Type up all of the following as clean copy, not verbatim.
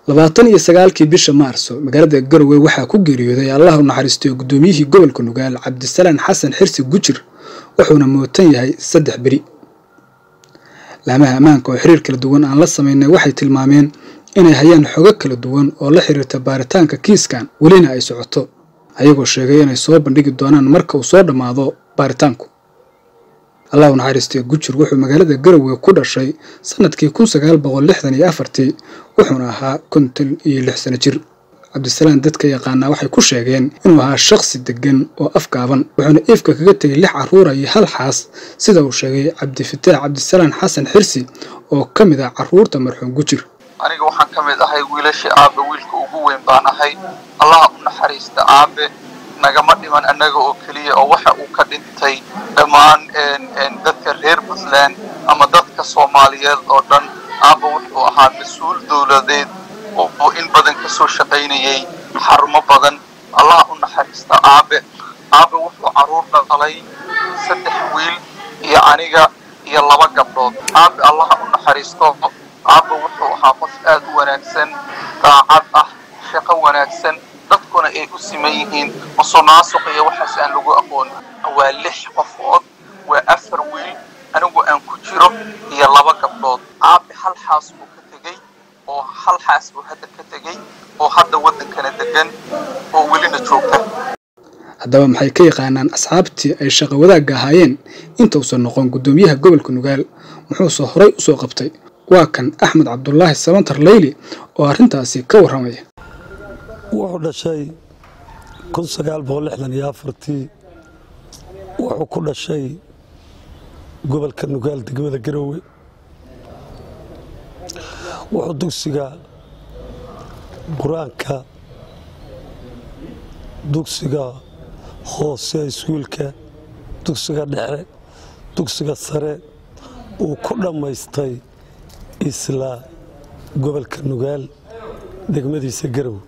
29 bisha Maarso magaalada Garowe waxaa ku geeriyooday Allah u naxariisto gudoomiyihii gobolka Nugaal Cabdisalaan Xasan Xirsi Gujir wuxuuna mootan yahay 3 bari laamaha amaanka oo xiriir kala duwan aan la sameynay waxay tilmaameen inay hayaan xogo kala duwan oo la xiriirta baaritaanka kiiskan walina ay socoto ayagoo sheegay inay soo bandhigi doonaan marka uu soo dhamaado baaritaanku Allah u naxariisto Gujir wuxuu magaalada Garowe ku dhashay sanadkii 1964 wuxuuna ahaa 56 sano jir Cabdisalaan dadka yaqaana waxay ku sheegeen inuu ahaa shakhsi degan oo afgaaban wuxuuna ifka kaga tagay 6 caruur iyo hal xaas sida uu sheegay Cabdisalaan Xasan Xirsi oo kamid ah caruurta marxuum Gujir aniga waxaan kamid ahay wiilasha aabe wiilka ugu weyn baan ahay Allah u naxariisto aabe nagama dhiman anaga oo kaliya oo waxa uu ka dhintay dhamaan dadka reer Puntland ama dadka Soomaaliyeed oo dhan aabe wuxuu ahaa mas'uul dawladeed oo in badan ka soo shaqeynayay xarumo badan Allah u naxariisto aabe wuxuu caruur dhalay 3 wiil iyo aniga iyo 2 gabdhood aabe Allah u naxariisto aabe wuxuu ahaa qof aad u wanaagsan daacad ah shaqo wanaagsan dadkuna ay u simeeyeen musuqmaasuq iyo waxaas aan lagu aqoon waa 6 qofood waa 4 wiil anigu aan ku jiro iyo 2 gabdhood aabe hal xaas uu ka tagay oo hal xaas uu hadda ka tagay oo hadda wadankana degan oo welina joogta haddaba maxay ka yaqaanaan asxaabtii ay shaqo wadaagga ahaayeen inta uu soo noqon gudoomiyaha gobolka Nugaal wuxuu soo horay u soo qabtay waa kan Axmed Cabdullaahi Sabantar Leyli oo arintaasi ka waramay wuxuu dhashay 1964 wuxuu ku dhashay gobolka Nugaal degmada Garowe wuxuu dugsiga Quraanka dugsiga hoose iskuulka dugsiga dhexe dugsiga sare uu ku dhamaystay isla gobolka Nugaal degmadiisa Garowe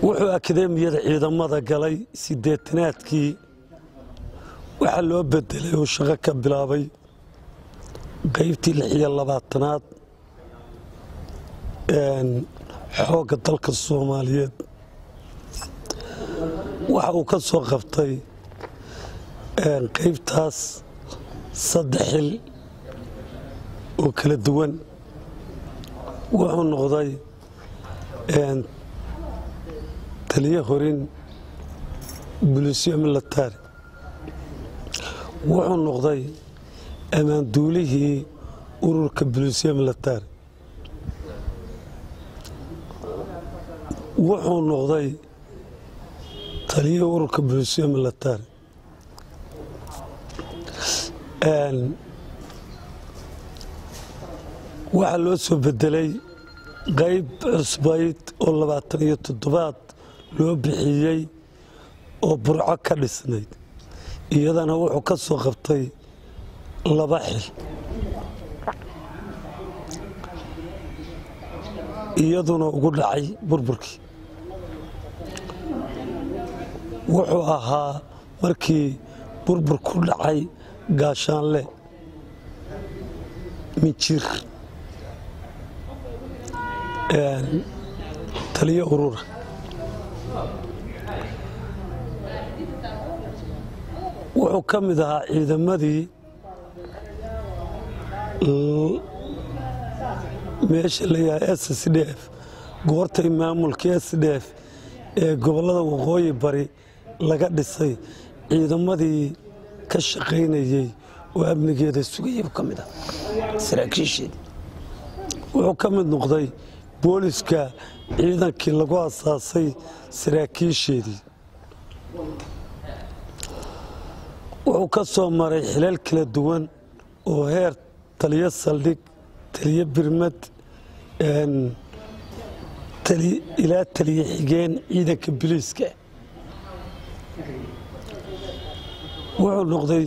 wuxuu akademiyada ciidamada galay 8aadkii waxa loo bedelay oo shaqo ka bilaabay qaybtii 26aad xooga dalka Soomaaliyeed waxa uu ka soo qabtay qaybtaas 3 xil oo kala duwan wuxuu noqday taliye horin booliisyo military wuxuu noqday amaanduulihii ururka booliisyo military wuxuu noqday taliye ururka booliisyo military waxa loo soo bedelay qayb cusbayd oo 27aad loo bixiyay oo burco ka dhisnayd iyadana wuxuu ka soo qabtay 2 xil iyaduna ugu dhacay burburkii wuxuu ahaa markii burbur ku dhacay gaashaanle mijir taliye urura wuxuu ka mid ahaa ciidamadii meesha la yahay SSDF goortay maamulka SSDF ee gobolada waqooyi bari laga dhisay ciidamadii ka shaqeynayay oo amnigeeda sugayay ka mid ah saraakiisheedii wuxuu ka mid noqday booliska ciidankii lagu asaasay saraakiisheedii wuxuu ka soo maray xilal kala duwan oo heer taliye saldhig taliye birmad ilaa taliye xigeen ciidanka booliiska wuxuu noqday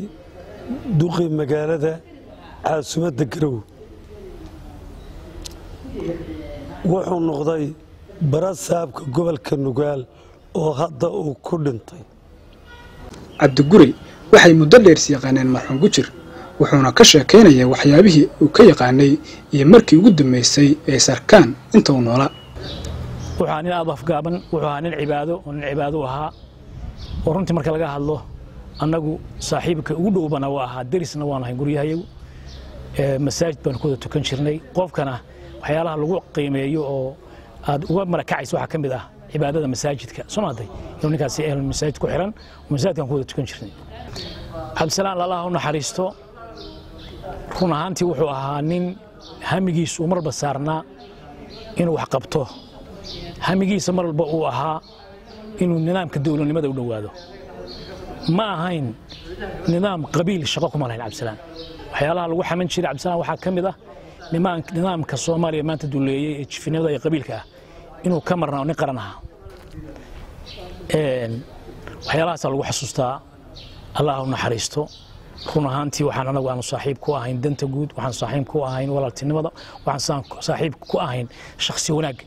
duqii magaalada caasimadda Garowe wuxuu noqday barasaabka gobolka Nugaal oo hadda uu ku dhintay Cabdi Guri waxay muddo dheer si yaqaaneen marxuum Gujir wuxuuna ka sheekaynaya waxyaabihii uu ka yaqaanay iyo markii ugu dambeysay ee sarkaan inta uu noolaa. waxaan nin aad afgaaban wuxuu nin cibaado ahaa oo runtii marka laga hadlo annagu saaxiibka ugu dhowbana waa ahaa derisna waan ahay guryahayagu masaajid baan ku tukan jirnay qofkana waxyaalaha lagu qiimeeyo oo aad uga marakacayso waxa kamid ah cibaadada masaajidka Soomaaliya inuu ninkaasi ehl masaajid ku xiran masaajidkan ku tukan jirnay. Cabdisalaan Allah u naxariisto run ahaantii wuxuu ahaa nin hamigiisu marba saarnaa inuu wax qabto hamigiisa marba uu ahaa inuu nidaamka dawladnimada u dhawaado ma ahayn nidaam qabiil shaqo kuma lahayn Cabdisalaan waxyaalaha lagu xaman jiray Cabdisalaan waxa kamid ah nidaamka Soomaaliya maanta duleeyay ee jifinada iyo qabiilka ah inuu ka marnaa nin qaran ahaa waxyaalahaas lagu xasuustaa Allah u naxariisto run ahaantii waxaan anagu aanu saaxiib ku ahayn danta guud waxaan saaxiib ku ahayn walaaltinimada waxaan saaxiib ku ahayn shakhsi wanaag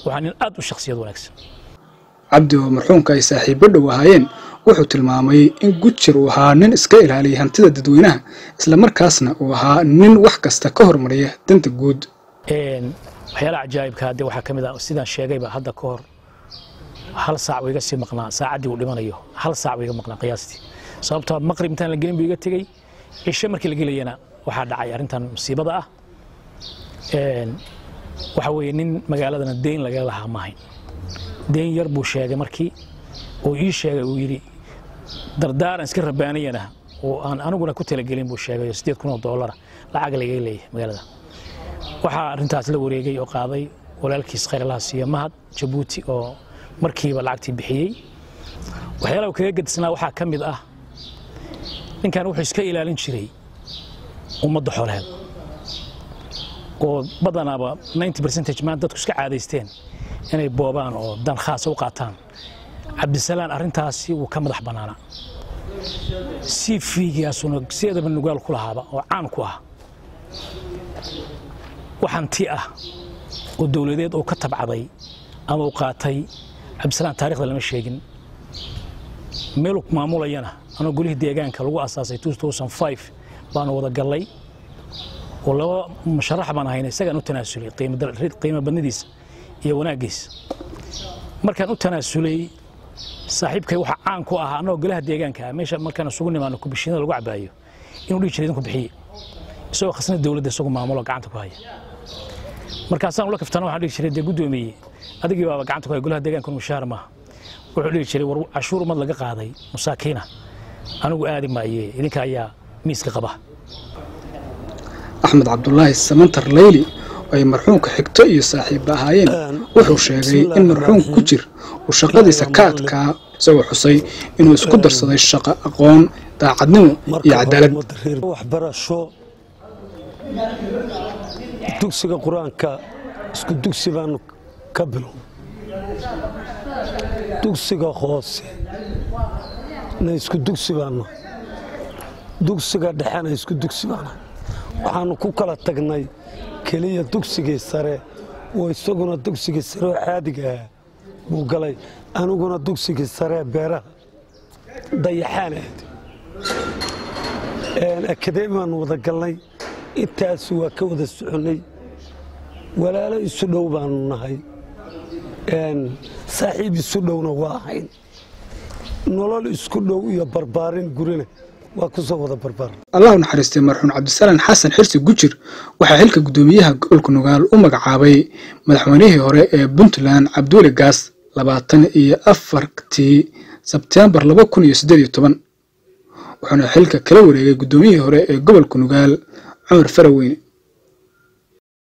waxaan aad u shakhsiyad wanaagsan. Cabdi oo marxuumka ay saaxiibo dhow ahaayeen wuxuu tilmaamay in Gujir uu ahaa nin iska ilaaliya hantida dadweynaha isla markaasna uu ahaa nin wax kasta ka hormariya danta guud. waxyaalaha cajaa'ibka ah waxa kamid ah sidaan sheegayba hadda ka hor hal saac iga sii maqnaa saacadii uu dhimanayo hal saac iga maqnaa qiyaastii sababtoo maqrib intaan la gelin buu iga tagay cisho markii la gelayna waxa dhacay arintan musiibada ah waxa weeye nin magaaladana deyn laga lahaa maahay deyn yar buu sheegay markii oo ii sheegay uu yiri dardaaran iska rabaanayana oo aan aniguna ku talagelin buu sheegay $8,000 lacag laga leeyahay magaalada waxa arintaas la wareegay oo qaaday walaalkiis Khayralah siiya Mahad Jabuuti oo markiiba lacagtii bixiyay waxyaalaha kaga gadisnaa waxa kamid ah ninkan wuxuu iska ilaalin jiray ummadda xoolaheed oo badanaaba 90% ma dadku iska caadaysteen inay boobaan oo dan khaas u qaataan. Cabdisalaan arintaasi uu ka madax banaana si fiigiyaasuna sideedaba nugaal ku lahaaba oo caan ku ah waxanti ah oo dawladeed oo ka tabcaday ama uu qaatay Cabdisalaan taariikhda lama sheegin meel maamulayana ana gulihii deegaanka lagu asaasay 2005 baan wada galay oo laba musharax baan ahaynay isaga u tanaasulay qiimo badnidiisa iyo wanaagiisa markaan u tanaasulay saaxiibkay waxa caan ku ah anoo golaha deegaanka meesha markaan isugu nimaano ku bishinada lagu cabaayo inuu dhigi jiray ku bixiye isagoo khasnad dawladda isagu maamulo gacanta ku haya markaasaan ula kaftana waxaan dhigi jiray gudoomiye adigii baa gacanta ku haya golaha deegaanka mushaar ma wuxuu dhigi jiray war cashuur mad laga qaaday masaakiina anigu aadi maayay idinka ayaa miiska qaba. Axmed Cabdullaahi Samantar Layli ay marxuumka xigto iyo saaxiib ahaayeen wuxuu sheegay in marxuumku Gujir uu shaqadiisa ka adkaa isagoo xusay inuu isku darsaday shaqo aqoon daacadnimo iyo cadaalad. waxbarasho dugsiga quraanka isku dugsi baan ka bilow dugsiga hoose na isku dugsi baan dugsiga dhaxana isku dugsi baan waxaan ku kala tagnay kaliya dugsiga sare oo isaguna dugsiga sare caadiga buu galay aniguna dugsiga sare beeraha dayaxaanaad akademiyan wada galnay intaas waa ka wada soconay walaalo isu dhow baan nahay saaxiib isu dhowna waa ahayn nolol isku dhow iyo barbaarin gurina waa ku soo wada barbaar. Allah u naxariistay marxuum Cabdisalaan Xasan Xirsi Gujir waxa xilka gudoomiyaha gobolka Nugaal u magacaabay madaxweynihii hore ee Puntland Cabdulle Gaas 24 Sebtembar 2018 wuxuuna xilka kala wareegay gudoomiyihii hore ee gobolka Nugaal Cumar Faraweyn.